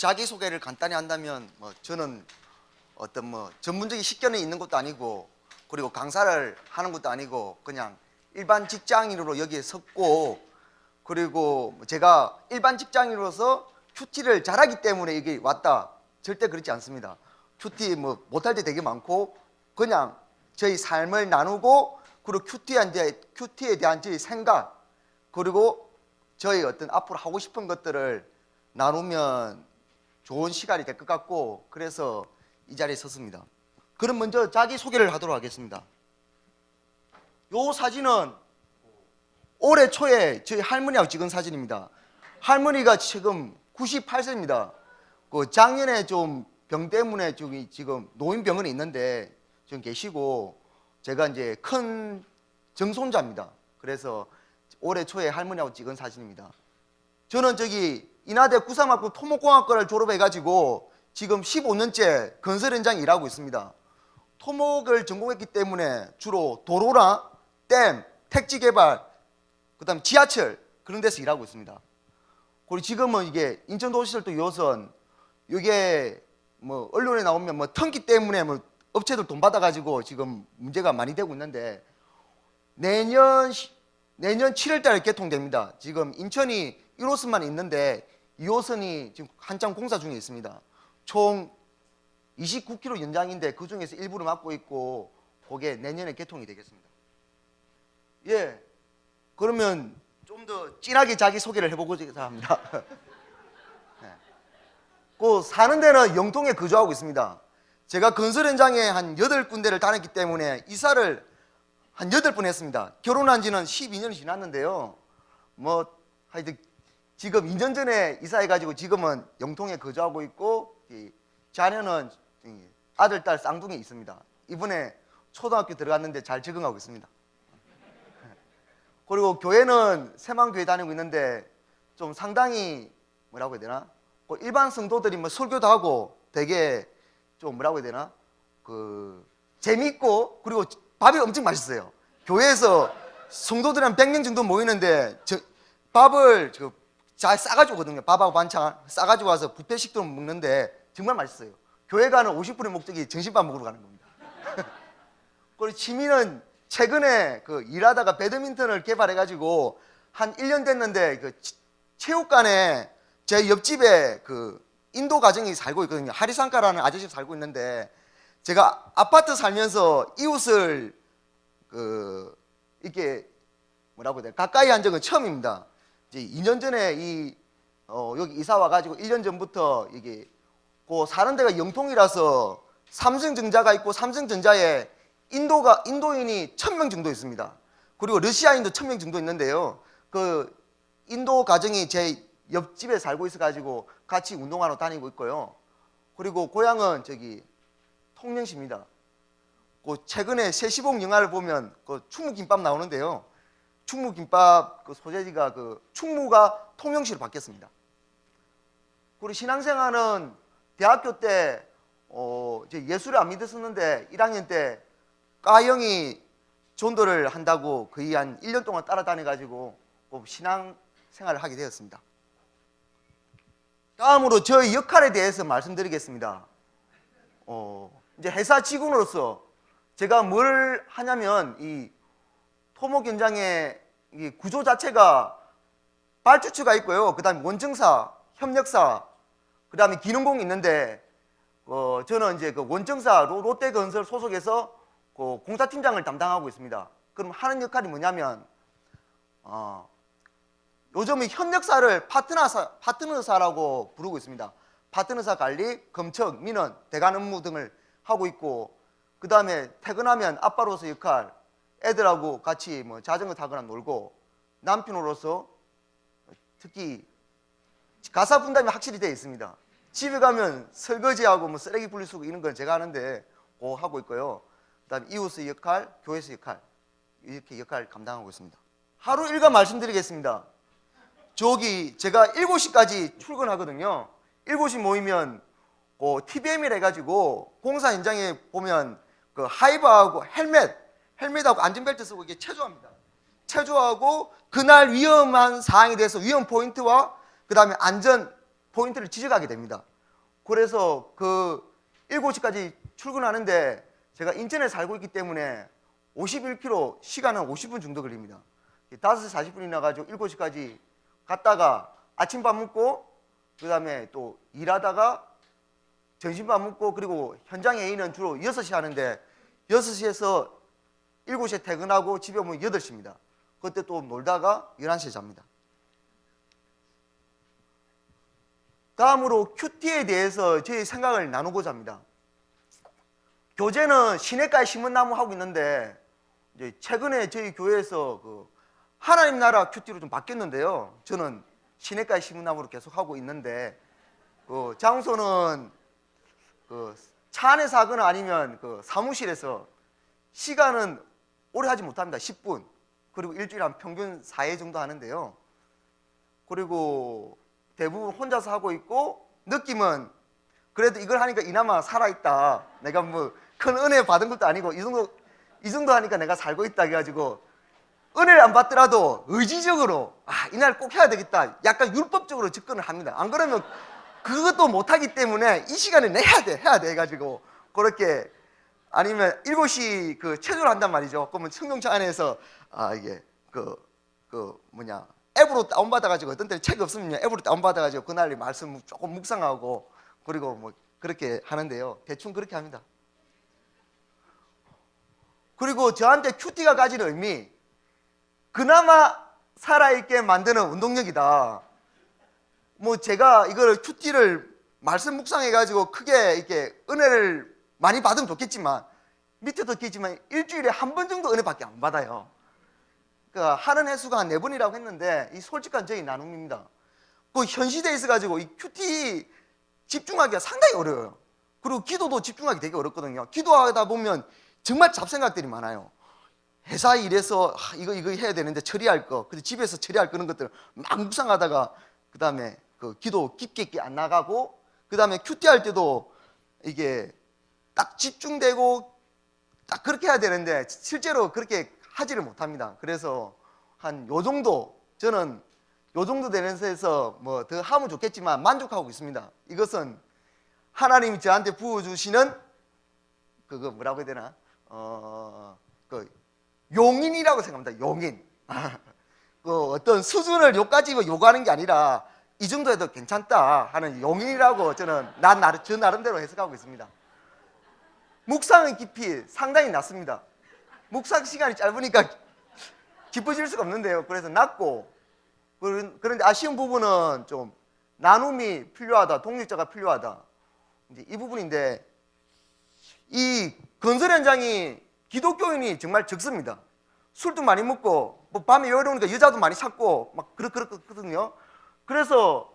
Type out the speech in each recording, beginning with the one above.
자기소개를 간단히 한다면 저는 어떤 전문적인 식견이 있는 것도 아니고 그리고 강사를 하는 것도 아니고 그냥 일반 직장인으로 여기에 섰고, 그리고 제가 일반 직장인으로서 큐티를 잘하기 때문에 여기 왔다, 절대 그렇지 않습니다. 큐티 못할 때 되게 많고 그냥 저희 삶을 나누고 그리고 큐티에 대한 저희 생각 그리고 저희 어떤 앞으로 하고 싶은 것들을 나누면 좋은 시간이 될 것 같고, 그래서 이 자리에 섰습니다. 그럼 먼저 자기소개를 하도록 하겠습니다. 이 사진은 올해 초에 저희 할머니하고 찍은 사진입니다. 할머니가 지금 98세입니다. 작년에 좀 병 때문에 지금 노인병원에 있는데 지금 계시고, 제가 이제 큰 정손자입니다. 그래서 올해 초에 할머니하고 찍은 사진입니다. 저는 인하대 구상학부 토목공학과를 졸업해가지고 지금 15년째 건설 현장에 일하고 있습니다. 토목을 전공했기 때문에 주로 도로나 댐, 택지 개발, 그다음 지하철 그런 데서 일하고 있습니다. 그리고 지금은 이게 인천도시철도 2호선, 이게 언론에 나오면 턴기 때문에 업체들 돈 받아가지고 지금 문제가 많이 되고 있는데, 내년 7월 달에 개통됩니다. 지금 인천이 1호선만 있는데 2호선이 지금 한창 공사 중에 있습니다. 총 29km 연장인데 그 중에서 일부를 맡고 있고, 그게 내년에 개통이 되겠습니다. 예, 그러면 좀 더 진하게 자기소개를 해보고자 합니다. 네. 사는 데는 영통에 거주하고 있습니다. 제가 건설 현장에 한 8군데를 다녔기 때문에 이사를 한 8번 했습니다. 결혼한 지는 12년이 지났는데요. 하여튼 지금 2년 전에 이사해가지고 지금은 영통에 거주하고 있고, 자녀는 아들, 딸 쌍둥이 있습니다. 이번에 초등학교 들어갔는데 잘 적응하고 있습니다. 그리고 교회는 새만교회 다니고 있는데 좀 상당히 뭐라고 해야 되나? 일반 성도들이 설교도 하고 되게 좀 뭐라고 해야 되나? 재미있고 그리고 밥이 엄청 맛있어요. 교회에서 성도들이 한 100명 정도 모이는데 밥을 잘 싸가지고 오거든요. 밥하고 반찬 싸가지고 와서 뷔페 식도로 먹는데 정말 맛있어요. 교회 가는 50%의 목적이 점심밥 먹으러 가는 겁니다. 그리고 취미는 최근에 일하다가 배드민턴을 개발해가지고 한 1년 됐는데 체육관에 제 옆집에 인도 가정이 살고 있거든요. 하리상카라는 아저씨가 살고 있는데, 제가 아파트 살면서 이웃을 이렇게 뭐라고 해야 되나, 가까이 한 적은 처음입니다. 이제 2년 전에 여기 이사 와가지고 1년 전부터 이게 사는 데가 영통이라서 삼성전자가 있고, 삼성전자에 인도인이 1000명 정도 있습니다. 그리고 러시아인도 1000명 정도 있는데요. 인도 가정이 제 옆집에 살고 있어가지고 같이 운동하러 다니고 있고요. 그리고 고향은 통영시입니다. 최근에 세시봉 영화를 보면 충무김밥 나오는데요. 충무김밥 소재지가 충무가 통영시로 바뀌었습니다. 그리고 신앙생활은 대학교 때 예수를 안 믿었었는데 1학년 때 과형이 전도를 한다고 거의 한 1년 동안 따라다녀가지고 신앙생활을 하게 되었습니다. 다음으로 저의 역할에 대해서 말씀드리겠습니다. 이제 회사 직원으로서 제가 뭘 하냐면, 이 토목 현장의 이 구조 자체가 발주처가 있고요. 그 다음에 원청사, 협력사, 그 다음에 기능공이 있는데, 저는 이제 원청사 롯데건설 소속에서 공사팀장을 담당하고 있습니다. 그럼 하는 역할이 뭐냐면, 요즘은 협력사를 파트너사라고 부르고 있습니다. 파트너사 관리, 검척, 민원, 대관 업무 등을 하고 있고, 그 다음에 퇴근하면 아빠로서 역할, 애들하고 같이 자전거 타거나 놀고, 남편으로서 특히 가사 분담이 확실히 되어 있습니다. 집에 가면 설거지하고 쓰레기 분리수거 이런 건 제가 하는데 하고 있고요. 그 다음에 이웃의 역할, 교회에서 역할, 이렇게 역할을 감당하고 있습니다. 하루 일과 말씀드리겠습니다. 제가 7시까지 출근하거든요. 7시 모이면 TBM이라 해가지고 공사 현장에 보면 하이버하고 헬멧하고 안전벨트 쓰고 이게 체조합니다. 체조하고 그날 위험한 사항에 대해서 위험 포인트와 그 다음에 안전 포인트를 지적하게 됩니다. 그래서 그 7시까지 출근하는데 제가 인천에 살고 있기 때문에 51km, 시간은 50분 정도 걸립니다. 5시 40분이 나가지고 7시까지 갔다가 아침밥 먹고 그 다음에 또 일하다가 점심밥 먹고, 그리고 현장 A는 주로 6시 하는데 6시에서 7시에 퇴근하고 집에 오면 8시입니다. 그때 또 놀다가 11시에 잡니다. 다음으로 큐티에 대해서 저희 생각을 나누고자 합니다. 교재는 시냇가에 심은 나무 하고 있는데 이제 최근에 저희 교회에서 그 하나님 나라 큐티로 좀 바뀌었는데요. 저는 시냇가에 심은 나무로 계속 하고 있는데 그 장소는 그 차 안에서 하거나 아니면 그 사무실에서 시간은 오래 하지 못합니다. 10분. 그리고 일주일에 한 평균 4회 정도 하는데요. 그리고 대부분 혼자서 하고 있고 느낌은 그래도 이걸 하니까 이나마 살아있다. 내가 뭐 큰 은혜 받은 것도 아니고 이 정도 하니까 내가 살고 있다 해가지고 은혜를 안 받더라도 의지적으로 이날 꼭 해야 되겠다. 약간 율법적으로 접근을 합니다. 안 그러면 그것도 못하기 때문에 이 시간에 내 해야 돼 해가지고 그렇게 아니면 7시 그 체조를 한단 말이죠. 그러면 성경차 안에서 이게 앱으로 다운받아가지고 어떤 때는 책이 없으면 앱으로 다운받아가지고 그날 말씀 조금 묵상하고 그리고 뭐 그렇게 하는데요. 대충 그렇게 합니다. 그리고 저한테 큐티가 가지는 의미, 그나마 살아있게 만드는 운동력이다. 뭐 제가 이걸 큐티를 말씀 묵상해가지고 크게 이렇게 은혜를 많이 받으면 좋겠지만 밑에도 있겠지만 일주일에 한 번 정도 은혜밖에 안 받아요. 그러니까 하는 횟수가 한 4번이라고 했는데 이 솔직한 저희 나눔입니다. 그 현 시대에 있어가지고 이 큐티 집중하기가 상당히 어려워요. 그리고 기도도 집중하기 되게 어렵거든요. 기도하다 보면 정말 잡생각들이 많아요. 회사 일에서 이거 해야 되는데 처리할 거, 그리고 집에서 처리할 그런 것들 막 묵상하다가 그 다음에 그 기도 깊게 있게 안 나가고 그 다음에 큐티 할 때도 이게 딱 집중되고 딱 그렇게 해야 되는데 실제로 그렇게 하지를 못합니다. 그래서 한 요 정도, 저는 요 정도 되는 데서 뭐 더 하면 좋겠지만 만족하고 있습니다. 이것은 하나님이 저한테 부어주시는 그거 뭐라고 해야 되나? 그 용인이라고 생각합니다. 용인. 그 어떤 수준을 요까지 요구하는 게 아니라 이 정도 해도 괜찮다 하는 용인이라고 저는 저 나름대로 해석하고 있습니다. 묵상의 깊이 상당히 낮습니다. 묵상 시간이 짧으니까 깊어질 수가 없는데요. 그래서 낮고, 그런데 아쉬운 부분은 좀 나눔이 필요하다, 동력자가 필요하다. 이제 이 부분인데, 이 건설 현장이 기독교인이 정말 적습니다. 술도 많이 먹고, 뭐 밤에 외로우니까 여자도 많이 찾고, 막 그렇거든요. 그래서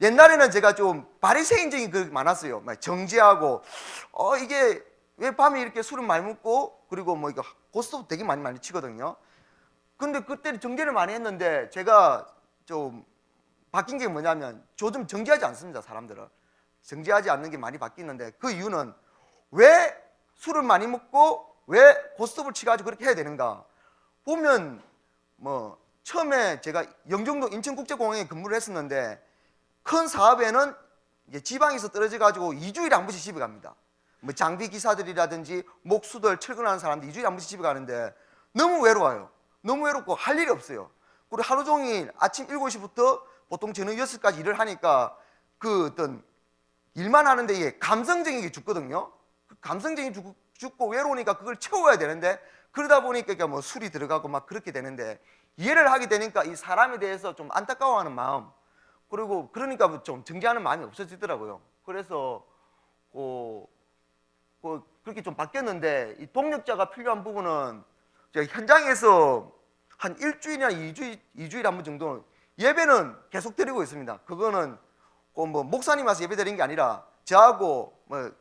옛날에는 제가 좀 바리새인적인 게 많았어요. 막 정죄하고, 이게 왜 밤에 이렇게 술을 많이 먹고, 그리고 뭐 이거 고스톱 되게 많이 치거든요. 근데 그때 정죄를 많이 했는데 제가 좀 바뀐 게 뭐냐면 요즘 정죄하지 않습니다. 사람들은 정죄하지 않는 게 많이 바뀌는데 그 이유는 왜 술을 많이 먹고 왜 고스톱을 치가지고 그렇게 해야 되는가 보면, 뭐 처음에 제가 영종도 인천국제공항에 근무를 했었는데 큰 사업에는 이제 지방에서 떨어져 가지고 2주일에 한 번씩 집에 갑니다. 뭐 장비 기사들이라든지 목수들 출근하는 사람들 2주일에 한 번씩 집에 가는데 너무 외로워요. 너무 외롭고 할 일이 없어요. 그리고 하루 종일 아침 7시부터 보통 저녁 6시까지 일을 하니까 그 어떤 일만 하는데 이게 감성적인 게 죽거든요. 그 감성적인 게 죽고 외로우니까 그걸 채워야 되는데 그러다 보니까 뭐 술이 들어가고 막 그렇게 되는데 이해를 하게 되니까 이 사람에 대해서 좀 안타까워하는 마음, 그리고 그러니까 좀 정죄하는 마음이 없어지더라고요. 그래서 그렇게 좀 바뀌었는데 이 동력자가 필요한 부분은 제가 현장에서 한 일주일이나 2주일에 한 번 정도 예배는 계속 드리고 있습니다. 그거는 뭐 목사님 와서 예배 드리는 게 아니라 저하고 뭐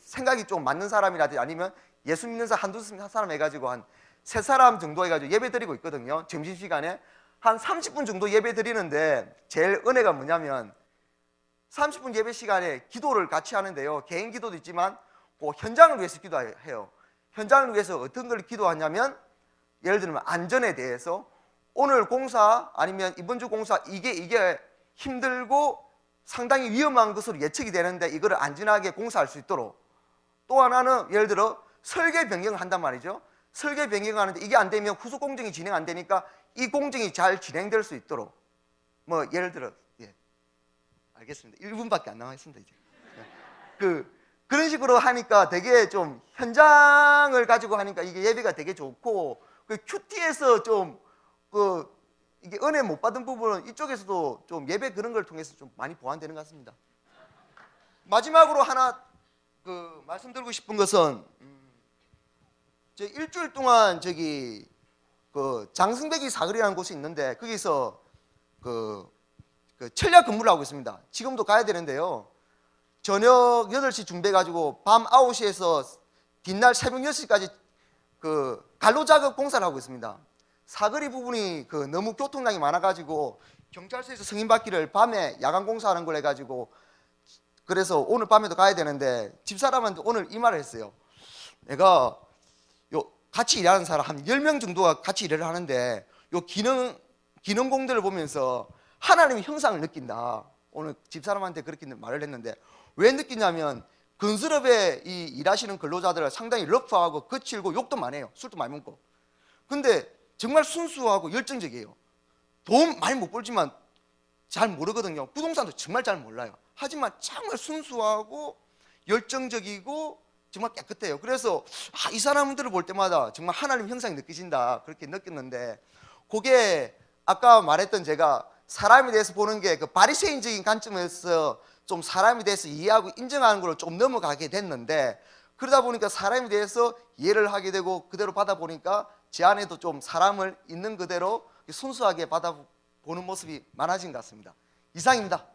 생각이 좀 맞는 사람이라든지 아니면 예수 믿는 사람 한두 사람 해가지고 한 3사람 정도 해가지고 예배 드리고 있거든요. 점심시간에 한 30분 정도 예배 드리는데 제일 은혜가 뭐냐면 30분 예배 시간에 기도를 같이 하는데요. 개인 기도도 있지만 현장을 위해서 기도해요. 현장을 위해서 어떤 걸 기도하냐면 예를 들면 안전에 대해서 오늘 공사 아니면 이번 주 공사 이게 힘들고 상당히 위험한 것으로 예측이 되는데 이거를 안전하게 공사할 수 있도록, 또 하나는 예를 들어 설계 변경을 한단 말이죠. 설계 변경을 하는데 이게 안 되면 후속 공정이 진행 안 되니까 이 공정이 잘 진행될 수 있도록, 뭐 예를 들어, 예, 알겠습니다. 1분밖에 안 남았습니다 이제. 그런 식으로 하니까 되게 좀 현장을 가지고 하니까 이게 예배가 되게 좋고, 큐티에서 좀 이게 은혜 못 받은 부분은 이쪽에서도 좀 예배 그런 걸 통해서 좀 많이 보완되는 것 같습니다. 마지막으로 하나 말씀드리고 싶은 것은, 제 일주일 동안 장승배기 사거리라는 곳이 있는데 거기서 철야 근무를 하고 있습니다. 지금도 가야 되는데요. 저녁 8시 준비해가지고 밤 9시에서 뒷날 새벽 6시까지 갈로 작업 공사를 하고 있습니다. 사거리 부분이 너무 교통량이 많아가지고 경찰서에서 승인받기를 밤에 야간 공사하는 걸 해가지고, 그래서 오늘 밤에도 가야 되는데 집사람한테 오늘 이 말을 했어요. 내가 같이 일하는 사람 한 10명 정도가 같이 일을 하는데 요 기능공들을 보면서 하나님의 형상을 느낀다. 오늘 집사람한테 그렇게 말을 했는데, 왜 느끼냐면 건설업에 이 일하시는 근로자들은 상당히 러프하고 거칠고 욕도 많이 해요. 술도 많이 먹고. 근데 정말 순수하고 열정적이에요. 돈 많이 못 벌지만 잘 모르거든요. 부동산도 정말 잘 몰라요. 하지만 정말 순수하고 열정적이고 정말 깨끗해요. 그래서 이 사람들을 볼 때마다 정말 하나님 형상이 느껴진다, 그렇게 느꼈는데, 그게 아까 말했던 제가 사람에 대해서 보는 게 바리새인적인 관점에서 좀 사람에 대해서 이해하고 인정하는 걸로 좀 넘어가게 됐는데, 그러다 보니까 사람에 대해서 이해를 하게 되고 그대로 받아보니까 제 안에도 좀 사람을 있는 그대로 순수하게 받아보는 모습이 많아진 것 같습니다. 이상입니다.